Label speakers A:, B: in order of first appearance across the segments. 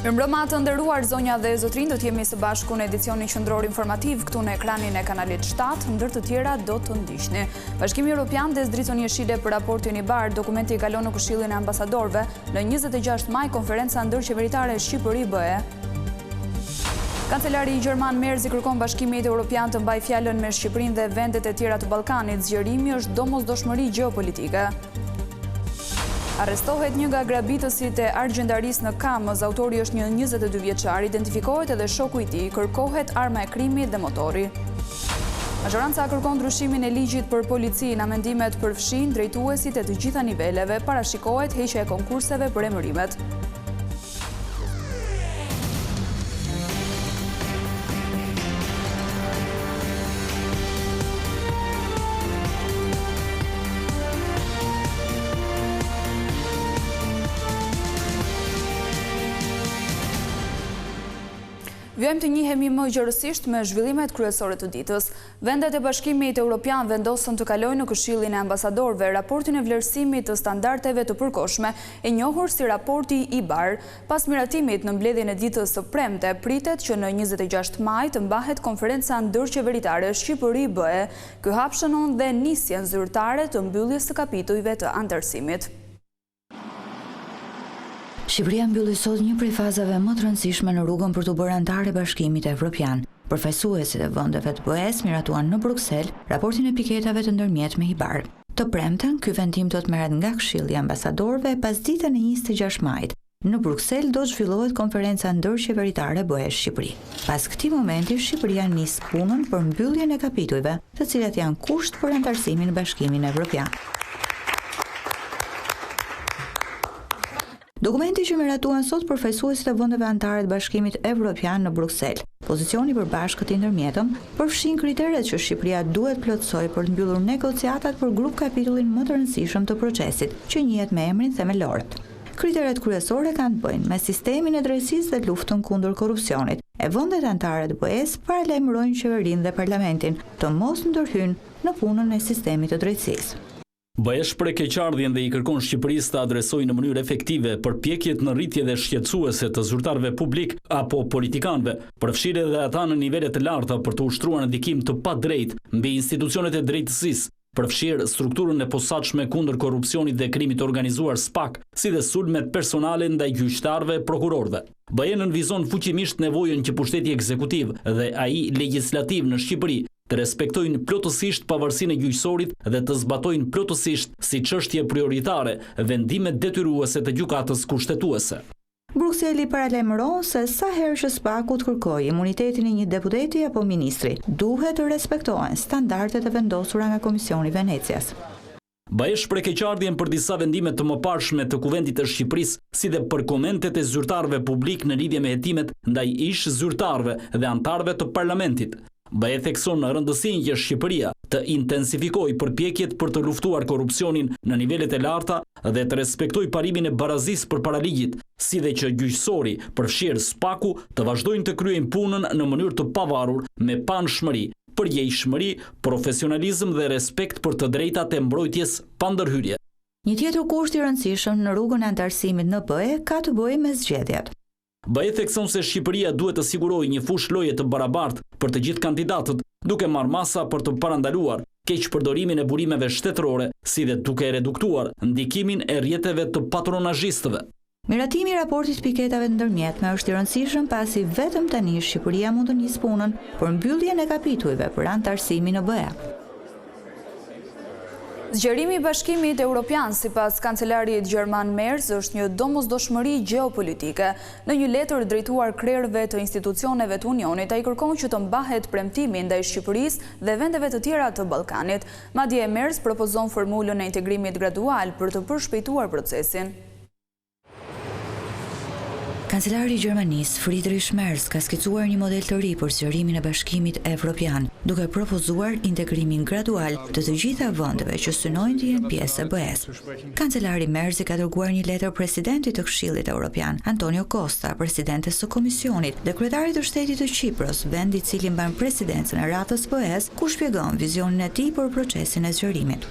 A: Mirëmbrëma të nderuar zonja dhe zotrin, do t'jemi së bashku në edicionin qendror informativ këtu në ekranin e kanalit 7, ndër të tjera do të ndiqni. Bashkimi Evropian dritën jeshile për raportin i bar, dokumenti i kalon në Këshillin e Ambasadorëve, në 26 maj konferenca ndërqeveritare Shqipëri-BE. Kancelari Gjerman Merz i kërkon Bashkimit Evropian të mbajë fjalën me Shqipërinë dhe vendet e tjera të Ballkanit. Zgjerimi është domosdoshmëri gjeopolitike. Arrestohet një nga grabitësit e argjendaris në Kamës, autori është një 22 vjeçar, identifikohet edhe shoku i tij, kërkohet arma e krimit dhe motori. Mazhoranca kërkon ndryshimin e ligjit për policinë, amendimet përfshin drejtuesit e të gjitha niveleve, parashikohet heqja e konkurseve për emërimet. Vjojmë të njihemi më gjërësisht me zhvillimet kryesore të ditës. Vendet e Bashkimit Evropian vendosën të kalojnë në Këshillin e Ambasadorëve raportin e vlerësimit të standardeve të përkohshme, e njohur si raporti i bar. Pas miratimit në mbledhjen e ditës së premte, pritet që në 26 maj të mbahet konferenca ndërqeveritare Shqipëri-BE. Ky hap shënon dhe nisjen zyrtare të mbylljes së kapitujve të anëtarësimit.
B: Shqipëria mbylli sot një prej fazave më të rëndësishme në rrugën për të bërë anëtare e Bashkimit Evropian. Përfaqësuesit e vendeve të BE-s miratuan në Bruksel raportin e piketave të ndërmjetme i bar. Të premten, ky vendim do të merret nga Këshilli i Ambasadorëve pas ditën e 26 majit. Në Bruksel do të zhvillohet konferenca ndërqeveritare BE-Shqipëri. Pas këtij momenti, Shqipëria nis punën për mbylljen e kapitujve, të cilat janë kusht për anëtarësimin në Bashkimin Evropian. Dokumenti që miratuan sot përfaqësuesit e vendeve anëtare të Bashkimit Evropian në Bruksel, pozicioni i përbashkët i ndërmjetëm, përfshin kriteret që Shqipëria duhet plotësoj për të mbyllur negociatat për grup kapitullin më të rëndësishëm të procesit, që njihet me emrin themelorët. Kriteret kryesore kanë të bëjnë me sistemin e drejtësisë dhe luftën kundër korrupsionit. E vendet anëtare të BE-s paralajmërojnë qeverinë dhe parlamentin të mos ndërhyjnë në punën e sistemit të drejtësisë.
C: BE shpreh keqardhjen dhe i kërkon Shqipërisë të adresojë në mënyrë efektive përpjekjet në rritje dhe shqetësuese të zyrtarëve publik apo politikanëve, përfshirë edhe ata në nivele të larta për të ushtruar ndikim të padrejtë mbi institucionet e drejtësisë, përfshirë strukturën e posaçme kundër korrupsionit dhe krimit organizuar SPAK, si dhe sulmet personale ndaj gjyqtarëve e prokurorëve. BE nënvizon fuqimisht nevojën që pushteti ekzekutiv dhe ai legjislativ në Shqipëri të respektojnë plotësisht pavarësinë e gjyqësorit dhe të zbatojnë plotësisht si çështje prioritare vendimet detyruese të gjykatës kushtetuese.
B: Brukseli paralajmëron se sa herë që SPAK-u të kërkojë imunitetin e një deputeti apo ministri, duhet të respektohen standardet e vendosura nga Komisioni i Venecias.
C: BE shpreh keqardhjen për disa vendime të mëparshme të Kuvendit të Shqipërisë, si dhe për komentet e zyrtarëve publik në lidhje me hetimet ndaj ish zyrtarëve dhe anëtarëve të parlamentit. BE thekson në rëndësinë që Shqipëria të intensifikojë përpjekjet për të luftuar korrupsionin në nivelet e larta dhe të respektojë parimin e barazisë përpara ligjit, si dhe që gjyqësori, përfshirë SPAK-u, të vazhdojnë të kryejnë punën në mënyrë të pavarur, me panshmëri, përgjegjshmëri, profesionalizëm dhe respekt për të drejtat e mbrojtjes pa ndërhyrje.
B: Një tjetër kusht i rëndësishëm në rrugën e anëtarësimit në BE ka të bëjë me zgjedhjet.
C: BE thekson se Shqipëria duhet të sigurojë një fushë loje të barabartë për të gjithë kandidatët, duke marrë masa për të parandaluar keqpërdorimin e burimeve shtetërore, si dhe duke reduktuar ndikimin e rrjeteve të patronazhistëve.
B: Miratimi i raportit piketave të ndërmjetme është i rëndësishëm pasi vetëm tani Shqipëria mund të nisë punën për mbylljen e kapitujve për anëtarësimin në BE.
A: Zgjerimi i Bashkimit Evropian, sipas kancelarit Gjerman Merz, është një domosdoshmëri gjeopolitike. Në një letër drejtuar krerëve të institucioneve të Unionit, ai kërkon që të mbahet premtimi ndaj Shqipërisë dhe vendeve të tjera të Ballkanit. Madje Merz propozon formulën e integrimit gradual për të përshpejtuar procesin.
B: Kancelari i Gjermanisë, Friedrich Merz, ka skicuar një model të ri për zgjerimin e Bashkimit Evropian, duke propozuar integrimin gradual të të gjitha vendeve që synojnë të jenë pjesë e BE-s. Kancelari Merz i ka dërguar një letër presidentit të Këshillit Evropian, Antonio Costa, presidentes së Komisionit dhe kryetarit të shtetit të Qipros, vendi i cili mban presidencën e radhës BE-s, ku shpjegon vizionin e tij për procesin e zgjerimit.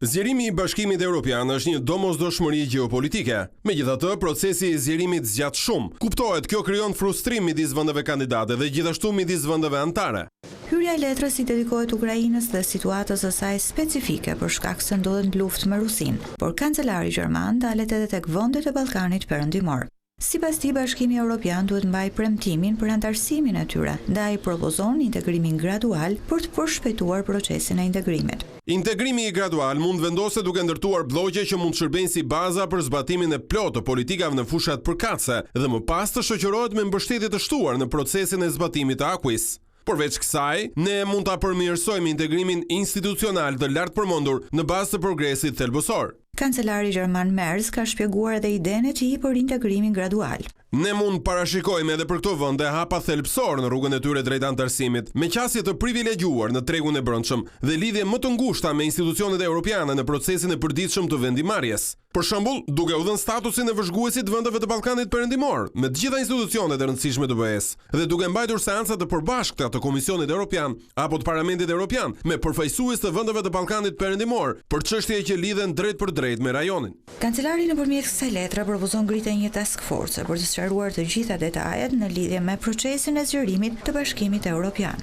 D: Zgjerimi i Bashkimit Evropian është një domosdoshmëri gjeopolitike. Megjithatë, procesi i zgjerimit zgjat shumë. Kuptohet, kjo krijon frustrim midis vendeve kandidate dhe gjithashtu midis vendeve anëtare.
B: Hyrja e letrës i dedikohet Ukrainës dhe situatës së saj specifike për shkak se ndodhet luftë me Rusinë, por kancelari gjerman dalet edhe tek vendet e Ballkanit Perëndimor. Sipas tij, Bashkimi Evropian duhet mbaj premtimin për antarësimin e tyre, ndaj propozon integrimin gradual për të përshpejtuar procesin e integrimit.
D: Integrimi i gradual mund vendoset duke ndërtuar blloqe që mund të shërbejnë si baza për zbatimin e plotë të politikave në fushat përkatëse dhe më pas të shoqërohet me mbështetje të shtuar në procesin e zbatimit të AQUIS. Përveç kësaj, ne mund ta përmirësojmë integrimin institucional të lartë përmendur në bazë të progresit thelbësor.
B: Kancelari gjerman Merz ka shpjeguar edhe idenë e tij për integrimin gradual.
D: Ne mund parashikojmë edhe për këto vende hapa thelbësor në rrugën e tyre drejt antarësimit, me qasje të privilegjuar në tregun e brendshëm dhe lidhje më të ngushta me institucionet evropiane në procesin e përditshëm të vendimarrjes. Për shembull, duke u dhënë statusin e vëzhguesit vendeve të Ballkanit Perëndimor me të gjitha institucionet e rëndësishme të BE-s dhe duke mbajtur seanca të përbashkëta të Komisionit Evropian apo të Parlamentit Evropian me përfaqësues të vendeve të Ballkanit Perëndimor për çështje që lidhen drejt për drejt me rajonin.
B: Kancelari nëpërmjet kësaj letre propozon ngritjen e një task force për të sqaruar të gjitha detajet në lidhje me procesin e zgjerimit të Bashkimit Evropian.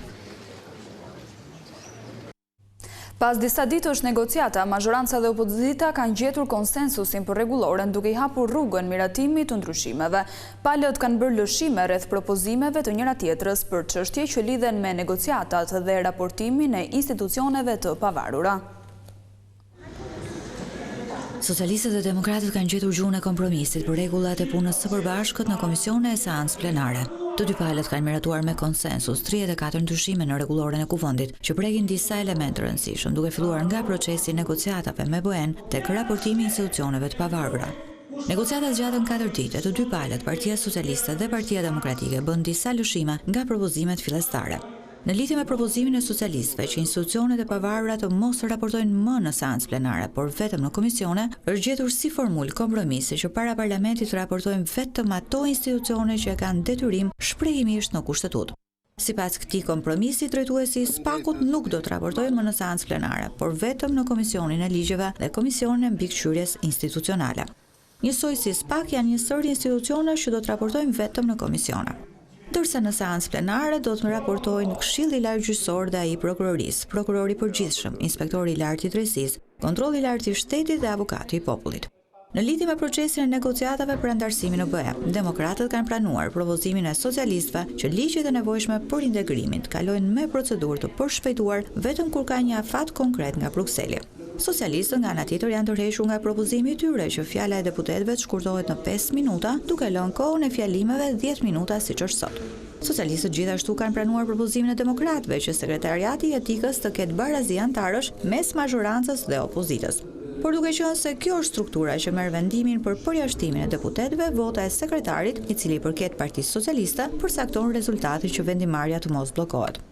A: Pas disa ditësh negociata, mazhoranca dhe opozita kanë gjetur konsensusin për rregulloren duke i hapur rrugën miratimit të ndryshimeve. Palët kanë bërë lëshime rreth propozimeve të njëra tjetrës për çështje që lidhen me negociatat dhe raportimin e institucioneve të pavarura.
B: Socialistët dhe demokratët kanë gjetur gjuhën e kompromisit për rregullat e punës së përbashkët në komisione e seancë plenare. Të dy palët kanë miratuar me konsensus 34 ndryshime në rregulloren e kuvendit që prekin disa elementë të rëndësishëm, duke filluar nga procesi i negociatave me BE-n tek raportimi i institucioneve të pavarura. Negociatat zgjatën 4 ditë, të dy palët, Partia Socialiste dhe Partia Demokratike bën disa lëshime nga propozimet fillestare. Në lidhje me propozimin e socialistëve që institucionet e pavarura të mos raportojnë më në seancë plenare, por vetëm në komisione, është gjetur si formulë kompromisi që para parlamentit raportojnë vetëm ato institucione që kanë detyrim shprehimisht në kushtetut. Sipas këtij kompromisi, drejtuesi i SPAK-ut nuk do të raportojnë më në seancë plenare, por vetëm në Komisionin e Ligjeve dhe Komisionin e Mbikëqyrjes Institucionale. Njësoj si SPAK janë një sër institucione që do të raportojnë vetëm në komisione. Ndërsa në seancë plenare do të raportojnë Këshilli i Lartë Gjyqësor dhe ai Prokurorisë, Prokurori i Përgjithshëm, Inspektori i Lartë i Drejtësisë, Kontrolli i Lartë i Shtetit dhe Avokati i Popullit. Në lidhje me procesin e negociatave për antarësimin në BE, demokratët kanë pranuar propozimin e socialistëve që ligjet e nevojshme për integrimin të kalojnë me procedurë të përshpejtuar vetëm kur ka një afat konkret nga Brukseli. Socialistët nga ana tjetër janë tërhequr nga propozimi i tyre që fjala e deputetëve të shkurtohet në 5 minuta, duke lënë kohën e fjalimeve 10 minuta siç është sot. Socialistët gjithashtu kanë pranuar propozimin e demokratëve që sekretariati i etikës të ketë barazi antarësh mes mazhorancës dhe opozitës. Por duke qenë se kjo është struktura që merr vendimin për përjashtimin e deputetëve, vota e sekretarit, i cili përket Partisë Socialiste, përcakton rezultatin që vendimarrja të mos bllokohet.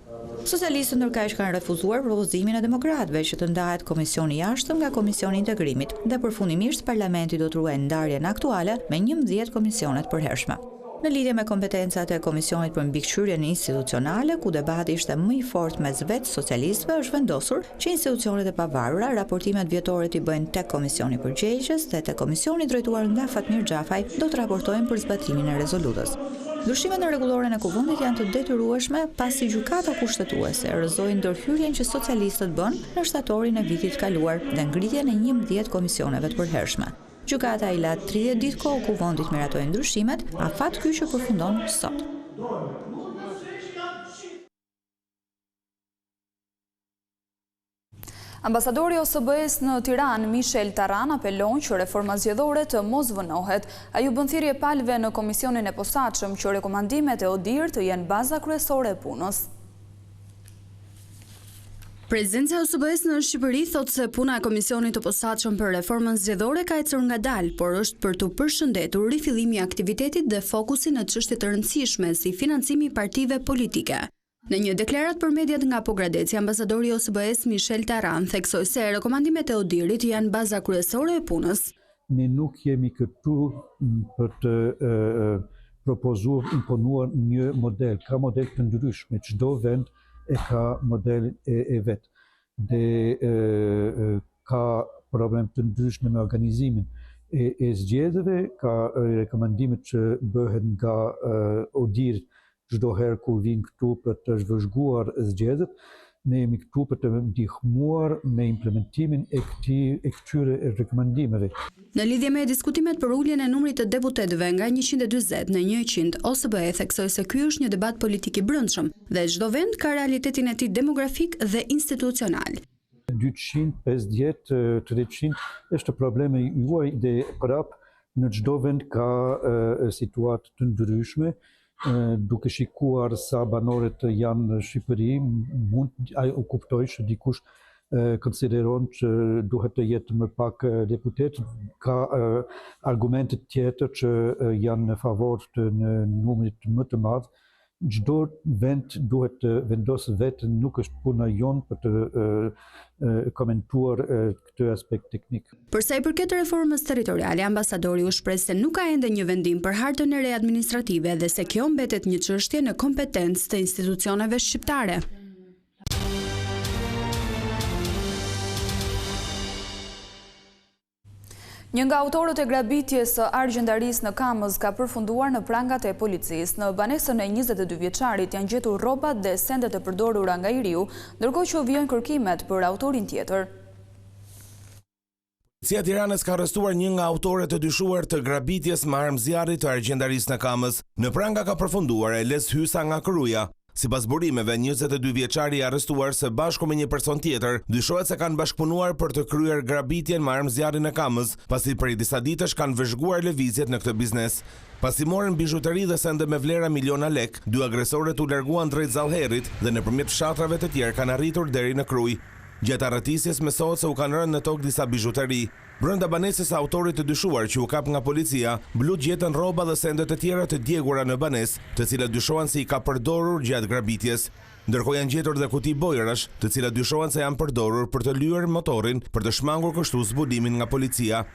B: Socialistët ndërkaq kanë refuzuar propozimin e demokratëve që të ndahet komisioni i jashtëm nga komisioni i integrimit dhe përfundimisht parlamenti do të ruajë ndarjen aktuale me 11 komisione të përhershme. Në lidhje me kompetencat e Komisionit për Mbikëqyrjen Institucionale, ku debati ishte më i fortë mes vetë socialistëve, është vendosur që institucionet e pavarura raportimet vjetore t'i bëjnë tek Komisioni Përgjegjës dhe tek Komisioni drejtuar nga Fatmir Xhafaj do të raportojnë për zbatimin e rezolutës. Ndryshimet në rregulloren e kuvendit janë të detyrueshme pasi gjykata kushtetuese rrëzoi ndërhyrjen që socialistët bën në shtatorin e vitit kaluar dhe ngritjen e 11 komisioneve të përhershme. Gjykata i la 30 ditë kohë kuvendit miratojë ndryshimet, afat ky që përfundon sot.
A: Ambasadori i OSBE-s në Tiranë, Michel Tarran, apelon që reforma zgjedhore të mos vënohet. Ai u bën thirrje palëve në komisionin e posaçëm që rekomandimet e ODIHR të jenë baza kryesore e punës.
E: Prezidenca e OSBE-s në Shqipëri thotë se puna e komisionit të posaçëm për reformën zgjedhore ka ecur ngadalë, por është për të përshëndetur rifillimi i aktivitetit dhe fokusi në çështje të rëndësishme si financimi i partive politike. Në një deklaratë për mediat nga Pogradeci, ambasadori i OSBE-s Michel Tarran theksoi se rekomandimet e ODIHR-it janë baza kryesore e punës.
F: Ne nuk jemi këtu për të propozuar, imponuar një model, ka model të ndryshme, çdo vend e ka modelin e vet. Dhe ka problem të ndryshme me organizimin e zgjedhjeve, ka rekomandimet që bëhen nga ODIR çdo herë kur vinë këtu për të zhvëzhguar zgjedhjet. Ne jemi këtu për të ndihmuar me implementimin e këtyre rekomandimeve.
E: Në lidhje me diskutimet për uljen e numrit të deputetëve nga 140 në 100, OSBE theksoi se ky është një debat politik i brendshëm dhe çdo vend ka realitetin e tij demografik dhe institucional.
F: 250, 300 është probleme juaj dhe prap në çdo vend ka situatë të ndryshme. Duke shikuar sa banorët janë në Shqipëri, mund u kuptoj që dikush konsideron që duhet të jetë më pak deputet, ka argumente tjetër që janë në favor të numrit më të madh. Çdo vend duhet të vendosë vetë, nuk është puna jonë për të komentuar këtë aspekt teknik.
E: Për sa i përket reformës territoriale, ambasadori u shpreh se nuk ka ende një vendim për hartën e re administrative dhe se kjo mbetet një çështje në kompetencë të institucioneve shqiptare.
A: Një nga autorët e grabitjes së argjendarisë në Kamës ka përfunduar në prangat e policisë. Në banesën e 22 vjeçarit janë gjetur rrobat dhe sendet e përdorura nga i riu, ndërkohë që vijojnë kërkimet për autorin tjetër.
G: Policia e Tiranës ka arrestuar një nga autorët e dyshuar të grabitjes me armë zjarri të argjendarisë në Kamës. Në pranga ka përfunduar Eles Hysa nga Këruja. Sipas burimeve, 22 vjeçari i arrestuar së bashku me një person tjetër dyshohet se kanë bashkëpunuar për të kryer grabitjen me armë zjarri në Kamës, pasi prej disa ditësh kanë vëzhguar lëvizjet në këtë biznes. Pasi morën bizhuteri dhe sende me vlera miliona lek, dy agresorët u larguan drejt Zallherrit dhe nëpërmjet fshatrave të tjerë kanë arritur deri në Krujë. Gjatë arretisjes mesohet se u kanë rënë në tokë disa bizhuteri. Brenda banesës së autorit të dyshuar që u kap nga policia, blut gjetën rroba dhe sende të tjera të djegura në banesë, të cilat dyshohen se i ka përdorur gjatë grabitjes. Ndërkohë janë gjetur dhe kuti bojrash, të cilat dyshohen se janë përdorur për të lyer motorin për të shmangur kështu zbulimin nga policia.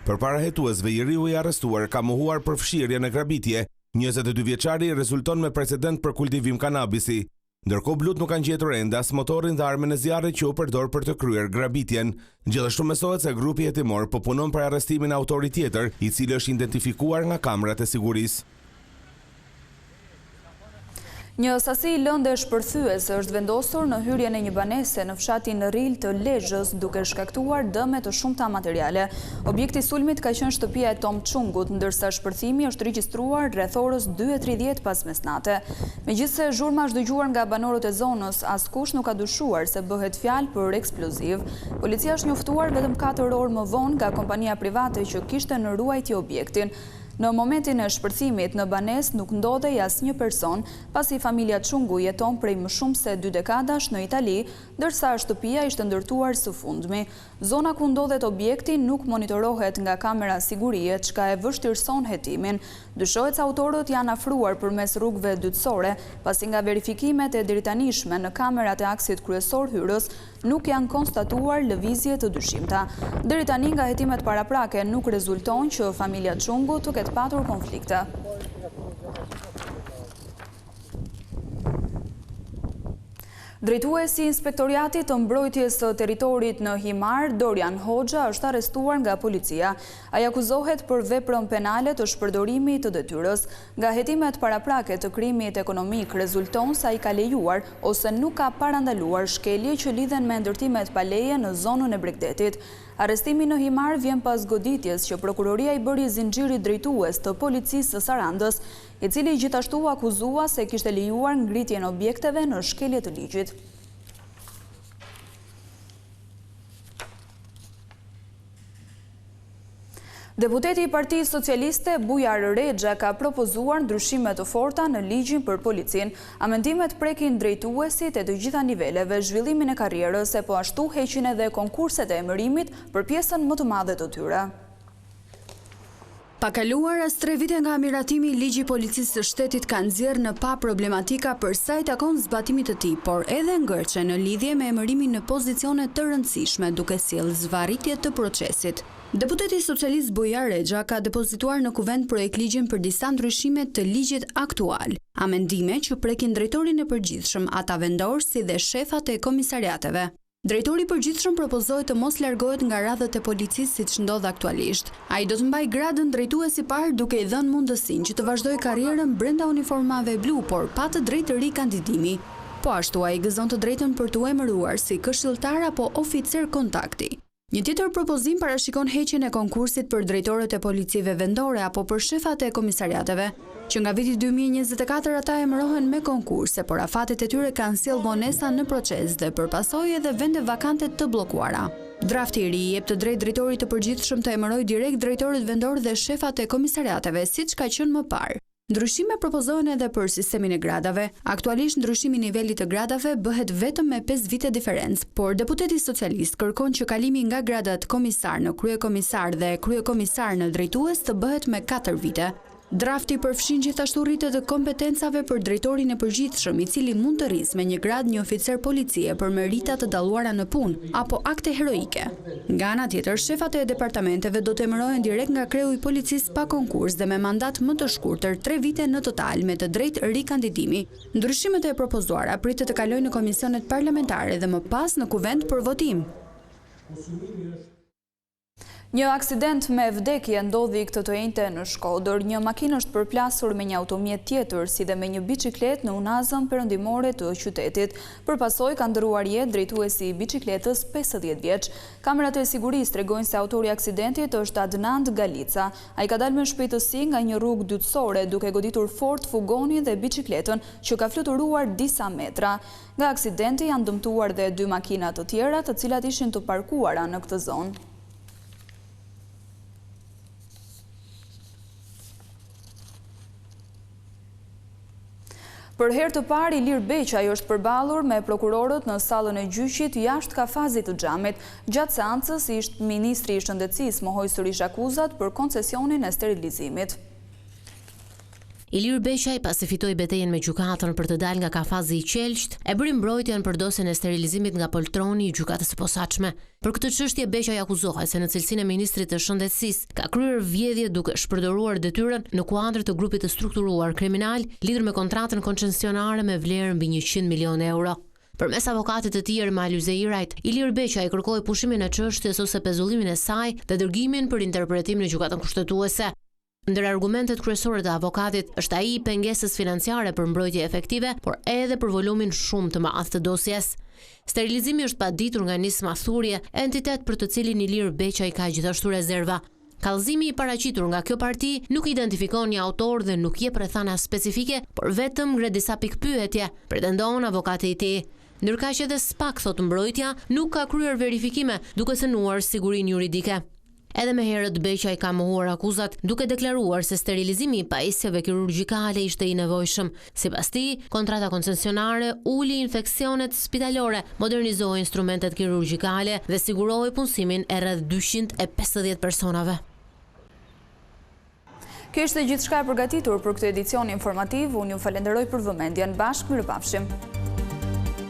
G: Përpara hetuesve, i riu i arrestuar ka mohuar për fshirje në grabitje. 22 vjeçari rezulton me precedent për kultivim kanabisi. Ndërkohë blut nuk kanë gjetur ende as motorin dhe armën e zjarrit që u përdor për të kryer grabitjen. Gjithashtu mesohet se grupi hetimor po punon për arrestimin e autorit tjetër, i cili është identifikuar nga kamerat e sigurisë.
A: Një sasi lënde shpërthyese është vendosur në hyrjen e një banese në fshatin Ril të Lezhës duke shkaktuar dëme të shumta materiale. Objekti i sulmit ka qenë shtëpia e Tom Çungut, ndërsa shpërthimi është regjistruar rreth orës 2:30 pas mesnate. Megjithse zhurma është dëgjuar nga banorët e zonës, askush nuk ka dyshuar se bëhet fjalë për eksploziv. Policia është njoftuar vetëm 4 orë më vonë nga kompania private që kishte në ruajtje objektin. Në momentin e shpërthimit në banesë nuk ndodhej asnjë person, pasi familja Çungu jeton prej më shumë se 2 dekadash në Itali, ndërsa shtëpia ishte ndërtuar së fundmi. Zona ku ndodhet objekti nuk monitorohet nga kamera sigurie, çka e vështirëson hetimin. Dyshohet se autorët janë afruar përmes rrugëve dytësore, pasi nga verifikimet e deritanishme në kamerat e aksit kryesor hyrës nuk janë konstatuar lëvizje të dyshimta. Deri tani nga hetimet paraprake nuk rezulton që familja Çungu të ketë patur konflikte. Drejtuesi i Inspektoriatit të Mbrojtjes së Territorit në Himar, Dorian Hoxha, është arrestuar nga policia. Ai akuzohet për veprën penale të shpërdorimit të detyrës. Nga hetimet paraprake të krimit ekonomik rezulton se ai ka lejuar ose nuk ka parandaluar shkelje që lidhen me ndërtimet pa leje në zonën e Bregdetit. Arrestimi në Himar vjen pas goditjes që prokuroria i bëri zinxhirit drejtues të policisë së Sarandës, i cili gjithashtu akuzua se kishte lejuar ngritjen e objekteve në shkelje të ligjit. Deputeti i Partisë Socialiste, Bujar Rexha, ka propozuar ndryshime të forta në ligjin për policin. Amendimet prekin drejtuesit e të gjitha niveleve, zhvillimin e karrierës, e po ashtu heqin edhe konkurset e emërimit për pjesën më të madhe të tyre.
E: Pa kaluar as 3 vite nga miratimi, ligji i policisë së shtetit ka nxjerrë në pa problematika për sa i takon zbatimit të tij, por edhe ngërçe në lidhje me emërimin në pozicione të rëndësishme, duke sjellë zvarritje të procesit. Deputeti socialist Bujar Rexha ka depozituar në kuvent projekt ligjin për disa ndryshime të ligjit aktual, amendime që prekin drejtorin e përgjithshëm, ata vendorë si dhe shefat e komisariateve. Drejtori i përgjithshëm propozohet të mos largohet nga radhët e policisë siç ndodh aktualisht. Ai do të mbajë gradën drejtuesi i parë duke i dhënë mundësinë që të vazhdojë karrierën brenda uniformave blu, por pa të drejtë rikandidimi. Po ashtu ai gëzon të drejtën për të emëruar si këshilltar apo oficer kontakti. Një tjetër propozim parashikon heqjen e konkursit për drejtorët e policive vendore apo për shefat e komisariateve, që nga viti 2024 ata emërohen me konkurse, por afatet e tyre kanë sjellë vonesa në proces dhe përpasoi edhe vende vakante të bllokuara. Drafti i ri jep të drejtë drejtorit të përgjithshëm të emërojë direkt drejtorët vendor dhe shefat e komisariateve, siç ka qenë më parë. Ndryshime propozohen edhe për sistemin e gradave. Aktualisht ndryshimi i nivelit të gradave bëhet vetëm me 5 vite diferencë, por deputeti socialist kërkon që kalimi nga gradat komisar në kryekomisar dhe kryekomisar në drejtues të bëhet me 4 vite. Drafti përfshin gjithashtu rritje të kompetencave për drejtorin e përgjithshëm, i cili mund të rrisë me një grad një oficer policie për merita të dalluara në punë apo akte heroike. Nga ana tjetër, shefat e departamenteve do të emërohen direkt nga kreu i policisë pa konkurs dhe me mandat më të shkurtër 3 vite në total me të drejtë rikandidimi. Ndryshimet e propozuara pritet të kalojnë në komisionet parlamentare dhe më pas në kuvent për votim.
A: Një aksident me vdekje ndodhi këtë të njëjtë në Shkodër. Një makinë është përplasur me një automjet tjetër, si dhe me një biçikletë në unazën perëndimore të qytetit. Përpasoj ka ndëruar jetë drejtuesi i biçikletës 50 vjeç. Kamerat e sigurisë tregojnë se autori i aksidentit është Adnand Galica. Ai ka dalë me shpejtësi nga një rrugë dytësore duke goditur fort fugonin dhe biçikletën që ka fluturuar disa metra. Nga aksidenti janë dëmtuar dhe 2 makina të tjera, të cilat ishin të parkuara në këtë zonë. Për herë të parë, Ilir Beqaj është përballur me prokurorët në sallën e gjyqit jashtë kafazit të xhamit. Gjatë seancës, ministri i Shëndetësisë mohoi sërish akuzat për koncesionin e sterilizimit.
H: Ilir Beqaj pasi fitoi betejën me gjykatën për të dalë nga kafazi i qelqt, e bëri mbrojtjen për dosjen e sterilizimit nga poltroni i gjykatës së posaçme. Për këtë çështje Beqaj akuzohet se në cilësinë e ministrit të Shëndetësisë ka kryer vjedhje duke shpërdoruar detyrën në kuadër të grupit të strukturuar kriminal lidhur me kontratën koncesionare me vlerë mbi 100 milionë euro. Përmes avokatit të tjerë Malu Zeirajt, Ilir Beqaj kërkoi pushimin e çështjes ose pezullimin e saj dhe dërgimin për interpretim në gjykatën kushtetuese. Ndër argumentet kryesore të avokatit është ai i pengesës financiare për mbrojtje efektive, por edhe për volumin shumë të madh të dosjes. Sterilizimi është paditur nga Nisma Thurje, entitet për të cilin Ilir Beqaj ka gjithashtu rezerva. Kallëzimi i paraqitur nga kjo parti nuk identifikon një autor dhe nuk jep rrethana specifike, por vetëm ngre disa pikpyetje, pretendon avokati i tij. Ndërkaq edhe SPAK, thot mbrojtja, nuk ka kryer verifikime duke synuar sigurinë juridike. Edhe me herët Beqaj ka mohuar akuzat duke deklaruar se sterilizimi i pajisjeve kirurgjikale ishte i nevojshëm. Sipas tij, kontrata koncesionare uli infeksionet spitalore, modernizoi instrumentet kirurgjikale dhe siguroi punësimin e rreth 250 personave.
A: Kjo ishte gjithçka e përgatitur për këtë edicion informativ. Unë ju falenderoj për vëmendjen. Bashkë mirëpafshim.